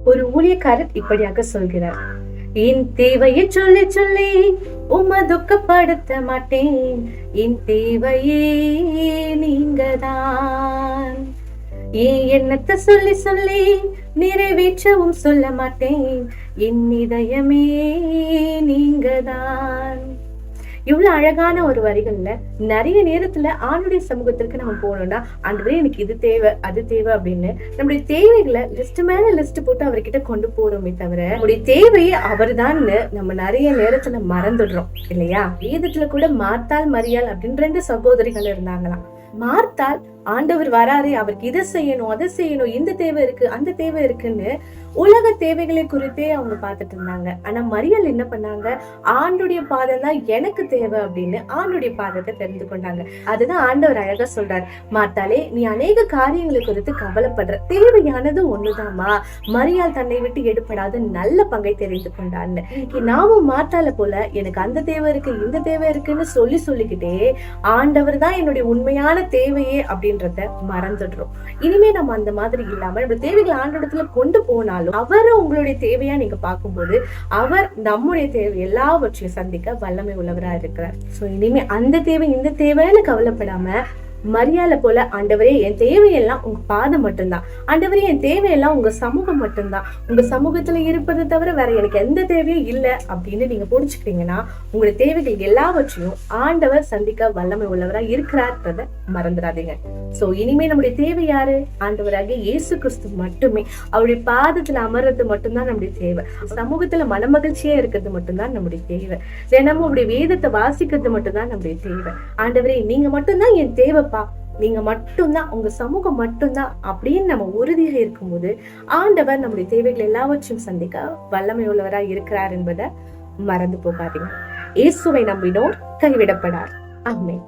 ஒரு ஊழியக்காரர் இப்படியாக சொல்கிறார், என் தேவையை சொல்லி சொல்லி உம்மை துக்கப்படுத்த மாட்டேன், என் தேவையே நீங்கதான். என் எண்ணத்தை சொல்லி சொல்லி நிறைவேற்றவும் சொல்ல மாட்டேன், என் இதயமே நீங்கதான். இவ்வளவு அழகான ஒரு வரிகள்ல நிறைய நேரத்துல ஆண்டுடைய சமூகத்திற்கு நம்ம போனோம்னா, ஆண்டவரே எனக்கு இது தேவை அது தேவை அப்படின்னு நம்முடைய தேவைகளை லிஸ்ட் மேல லிஸ்ட் போட்டு அவர்கிட்ட கொண்டு போறோமே தவிர நம்முடைய தேவையை அவர்தான் நம்ம நிறைய நேரத்துல மறந்துடுறோம் இல்லையா? வேதத்துல கூட மார்த்தாள் மரியாள் அப்படின்னு 2 சகோதரிகள் இருந்தாங்களாம். மார்த்தாள் ஆண்டவர் வராரு, அவருக்கு இதை செய்யணும் அதை செய்யணும், இந்த தேவை இருக்கு அந்த தேவை இருக்குன்னு உலக தேவைகளை குறித்தே அவங்க பார்த்துட்டு இருந்தாங்க. ஆனா மரியாள் என்ன பண்ணாங்க, ஆண்டுடைய பாதம் தான் எனக்கு தேவை அப்படின்னு ஆண்டுடைய பாதத்தை தெரிந்து கொண்டாங்க. அதுதான் ஆண்டவர் அழகா சொல்றாரு, மார்த்தாளே நீ அநேக காரியங்களை குறித்து கவலைப்படுற, தேவையானது ஒண்ணுதாமா, மரியாள் தன்னை விட்டு எடுப்படாத நல்ல பங்கை தெரிந்து கொண்டான்னு. இன்னைக்கு நாமும் மார்த்தாளை போல எனக்கு அந்த தேவை இருக்கு இந்த தேவை இருக்குன்னு சொல்லிக்கிட்டே ஆண்டவர் தான் என்னுடைய உண்மையான தேவையே அப்படின்றத மறந்துடுறோம். இனிமே நம்ம அந்த மாதிரி இல்லாம நம்ம தேவைகளை ஆண்டவரிடத்துல கொண்டு போனாலும் அவரை உங்களுடைய தேவையா நீங்க பார்க்கும்போது அவர் நம்முடைய தேவை எல்லாவற்றையும் சந்திக்க வல்லமை உள்ளவரா இருக்கிறார். சோ இனிமே அந்த தேவை இந்த தேவைன்னு கவலைப்படாம மரியாதை போல, ஆண்டவரே என் தேவையெல்லாம் உங்க பாதம் மட்டும்தான், ஆண்டவரே என் தேவையெல்லாம் உங்க சமூகம் மட்டும்தான், உங்க சமூகத்துல இருப்பதை தவிர வேற எனக்கு எந்த தேவையும் இல்லை அப்படின்னு நீங்க புரிஞ்சுக்கிட்டீங்கன்னா உங்களுடைய தேவைகள் எல்லாவற்றையும் ஆண்டவர் சந்திக்க வல்லமை உள்ளவரா இருக்கிறார்ன்றத மறந்துடாதீங்க. சோ இனிமே நம்முடைய தேவை யாரு? ஆண்டவராக இயேசு கிறிஸ்து மட்டுமே. அவருடைய பாதத்துல அமர்றது மட்டும்தான் நம்முடைய தேவை. சமூகத்துல மனமகிழ்ச்சியா இருக்கிறது மட்டும்தான் நம்முடைய தேவை. தினமும் அவருடைய வேதத்தை வாசிக்கிறது மட்டும்தான் நம்முடைய தேவை. ஆண்டவரே நீங்க மட்டும்தான் என் தேவை, நீங்க மட்டும்தான், உங்க சமூகம் மட்டும்தான் அப்படின்னு நம்ம உறுதியா இருக்கும்போது ஆண்டவர் நம்முடைய தேவைகள் எல்லாவற்றையும் சந்திக்க வல்லமை உள்ளவரா இருக்கிறார் என்பதை மறந்து போகாதீங்க. இயேசுவை நம்பினோர் கைவிடப்படார். ஆமென்.